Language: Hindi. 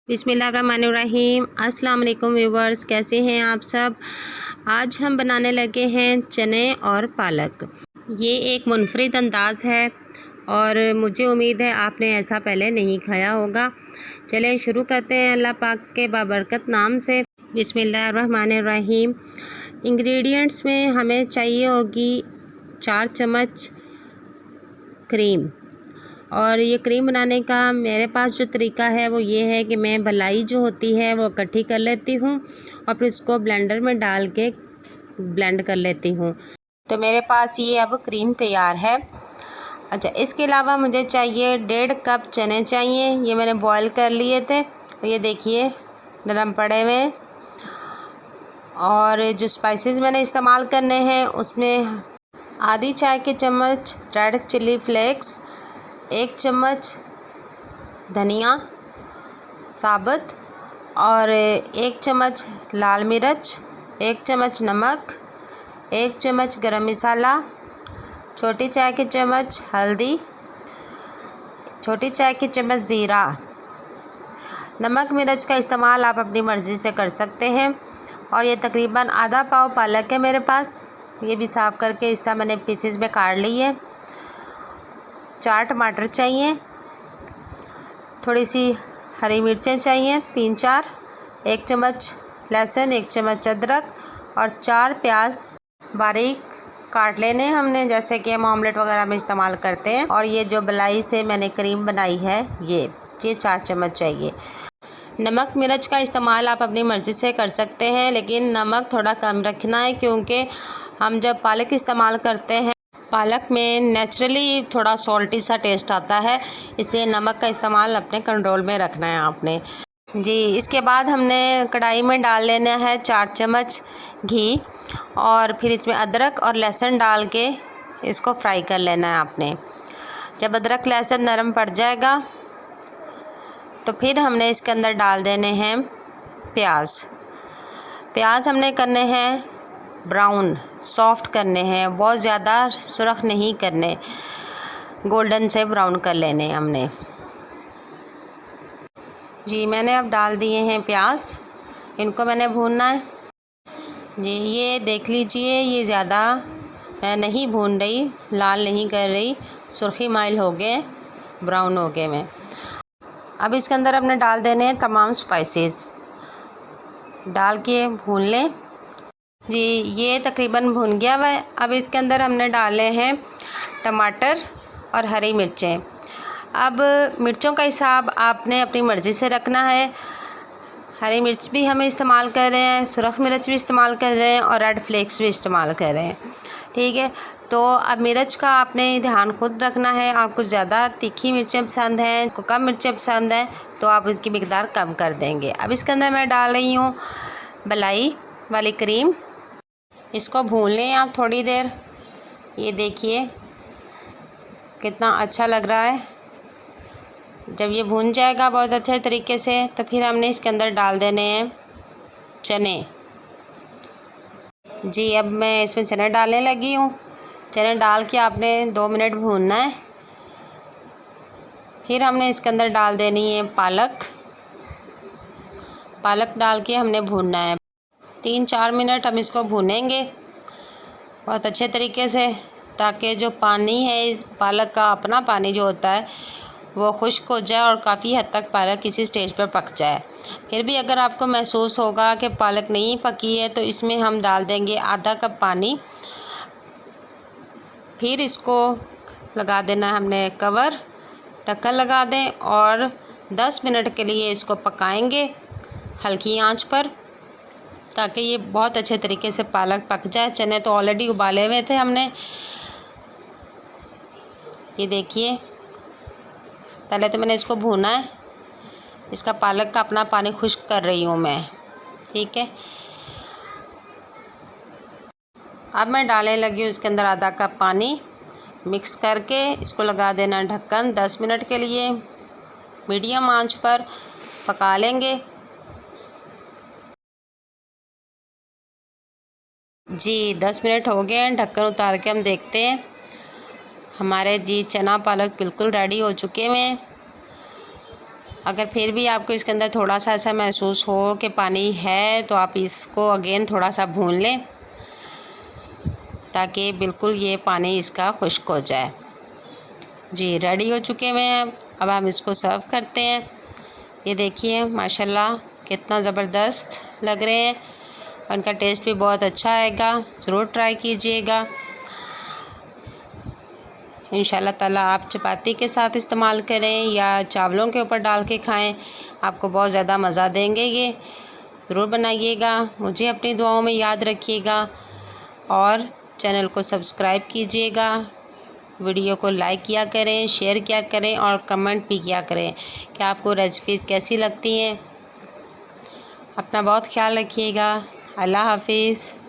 बिस्मिल्लाहिर्रहमानिर्रहीम। अस्सलाम वालेकुम व्यूवर्स, कैसे हैं आप सब। आज हम बनाने लगे हैं चने और पालक। ये एक मुनफरिद अंदाज़ है और मुझे उम्मीद है आपने ऐसा पहले नहीं खाया होगा। चलें शुरू करते हैं अल्लाह पाक के बाबरकत नाम से। बिस्मिल्लाहिर्रहमानिर्रहीम। इंग्रेडिएंट्स में हमें चाहिए होगी 4 चम्मच क्रीम। और ये क्रीम बनाने का मेरे पास जो तरीका है वो ये है कि मैं मलाई जो होती है वो इकट्ठी कर लेती हूँ और फिर उसको ब्लेंडर में डाल के ब्लेंड कर लेती हूँ। तो मेरे पास ये अब क्रीम तैयार है। अच्छा, इसके अलावा मुझे चाहिए 1.5 कप चने चाहिए। ये मैंने बॉईल कर लिए थे, ये देखिए नरम पड़े हुए। और जो स्पाइसेस मैंने इस्तेमाल करने हैं उसमें आधी चाय के चम्मच रेड चिली फ्लेक्स, 1 चम्मच धनिया साबुत और 1 चम्मच लाल मिर्च, 1 चम्मच नमक, 1 चम्मच गरम मसाला, छोटी चाय की चम्मच हल्दी, छोटी चाय की चम्मच ज़ीरा। नमक मिर्च का इस्तेमाल आप अपनी मर्ज़ी से कर सकते हैं। और ये तकरीबन आधा पाव पालक है मेरे पास, ये भी साफ़ करके इस तरह मैंने पीसेस में काट ली है। 4 टमाटर चाहिए, थोड़ी सी हरी मिर्चें चाहिए 3-4, 1 चम्मच लहसुन, 1 चम्मच अदरक और 4 प्याज बारीक काट लेने हमने, जैसे कि हम ऑमलेट वगैरह में इस्तेमाल करते हैं। और ये जो मलाई से मैंने क्रीम बनाई है ये 4 चम्मच चाहिए। नमक मिर्च का इस्तेमाल आप अपनी मर्ज़ी से कर सकते हैं, लेकिन नमक थोड़ा कम रखना है क्योंकि हम जब पालक इस्तेमाल करते हैं पालक में नेचुरली थोड़ा सॉल्टी सा टेस्ट आता है, इसलिए नमक का इस्तेमाल अपने कंट्रोल में रखना है आपने जी। इसके बाद हमने कढ़ाई में डाल लेना है 4 चम्मच घी और फिर इसमें अदरक और लहसुन डाल के इसको फ्राई कर लेना है आपने। जब अदरक लहसुन नरम पड़ जाएगा तो फिर हमने इसके अंदर डाल देने हैं प्याज हमने करने हैं ब्राउन, सॉफ्ट करने हैं, बहुत ज़्यादा सुरख नहीं करने, गोल्डन से ब्राउन कर लेने हैं हमने जी। मैंने अब डाल दिए हैं प्याज, इनको मैंने भूनना है जी। ये देख लीजिए, ये ज़्यादा मैं नहीं भून रही, लाल नहीं कर रही, सुर्खी माइल हो गए, ब्राउन हो गए मैं। अब इसके अंदर हमने डाल देने हैं तमाम स्पाइसेस, डाल के भून लें जी। ये तकरीबन भुन गया हुआ है। अब इसके अंदर हमने डाले हैं टमाटर और हरी मिर्चें। अब मिर्चों का हिसाब आपने अपनी मर्ज़ी से रखना है। हरी मिर्च भी हमें इस्तेमाल कर रहे हैं, सुरख मिर्च भी इस्तेमाल कर रहे हैं और रेड फ्लेक्स भी इस्तेमाल कर रहे हैं, ठीक है। तो अब मिर्च का आपने ध्यान खुद रखना है। आपको ज़्यादा तीखी मिर्चें पसंद हैं, को कम मिर्चें पसंद हैं तो आप इसकी मिकदार कम कर देंगे। अब इसके अंदर मैं डाल रही हूँ मलाई वाली क्रीम, इसको भून लें आप थोड़ी देर। ये देखिए कितना अच्छा लग रहा है। जब ये भून जाएगा बहुत अच्छे तरीके से तो फिर हमने इसके अंदर डाल देने हैं चने जी। अब मैं इसमें चने डालने लगी हूँ। चने डाल के आपने 2 मिनट भूनना है। फिर हमने इसके अंदर डाल देनी है पालक डाल के हमने भूनना है 3-4 मिनट। हम इसको भूनेंगे बहुत अच्छे तरीके से, ताकि जो पानी है इस पालक का, अपना पानी जो होता है वो खुश्क हो जाए और काफ़ी हद तक पालक किसी स्टेज पर पक जाए। फिर भी अगर आपको महसूस होगा कि पालक नहीं पकी है तो इसमें हम डाल देंगे आधा कप पानी। फिर इसको लगा देना है हमने कवर, ढक्कन लगा दें और 10 मिनट के लिए इसको पकाएंगे हल्की आंच पर, ताकि ये बहुत अच्छे तरीके से पालक पक जाए। चने तो ऑलरेडी उबाले हुए थे हमने। ये देखिए, पहले तो मैंने इसको भूना है, इसका पालक का अपना पानी खुश्क कर रही हूँ मैं, ठीक है। अब मैं डालने लगी हूँ इसके अंदर आधा कप पानी, मिक्स करके इसको लगा देना ढक्कन। 10 मिनट के लिए मीडियम आंच पर पका लेंगे जी। 10 मिनट हो गए हैं, ढक्कन उतार के हम देखते हैं। हमारे जी चना पालक बिल्कुल रेडी हो चुके हैं। अगर फिर भी आपको इसके अंदर थोड़ा सा ऐसा महसूस हो कि पानी है तो आप इसको अगेन थोड़ा सा भून लें ताकि बिल्कुल ये पानी इसका खुश्क हो जाए। जी रेडी हो चुके हुए हैं। अब हम इसको सर्व करते हैं। ये देखिए माशाल्लाह कितना ज़बरदस्त लग रहे हैं और इनका टेस्ट भी बहुत अच्छा आएगा। ज़रूर ट्राई कीजिएगा। इंशाल्लाह ताला आप चपाती के साथ इस्तेमाल करें या चावलों के ऊपर डाल के खाएं, आपको बहुत ज़्यादा मज़ा देंगे ये। ज़रूर बनाइएगा। मुझे अपनी दुआओं में याद रखिएगा और चैनल को सब्सक्राइब कीजिएगा। वीडियो को लाइक किया करें, शेयर किया करें और कमेंट भी किया करें कि आपको रेसिपीज़ कैसी लगती हैं। अपना बहुत ख्याल रखिएगा। अल्लाह हाफिज़।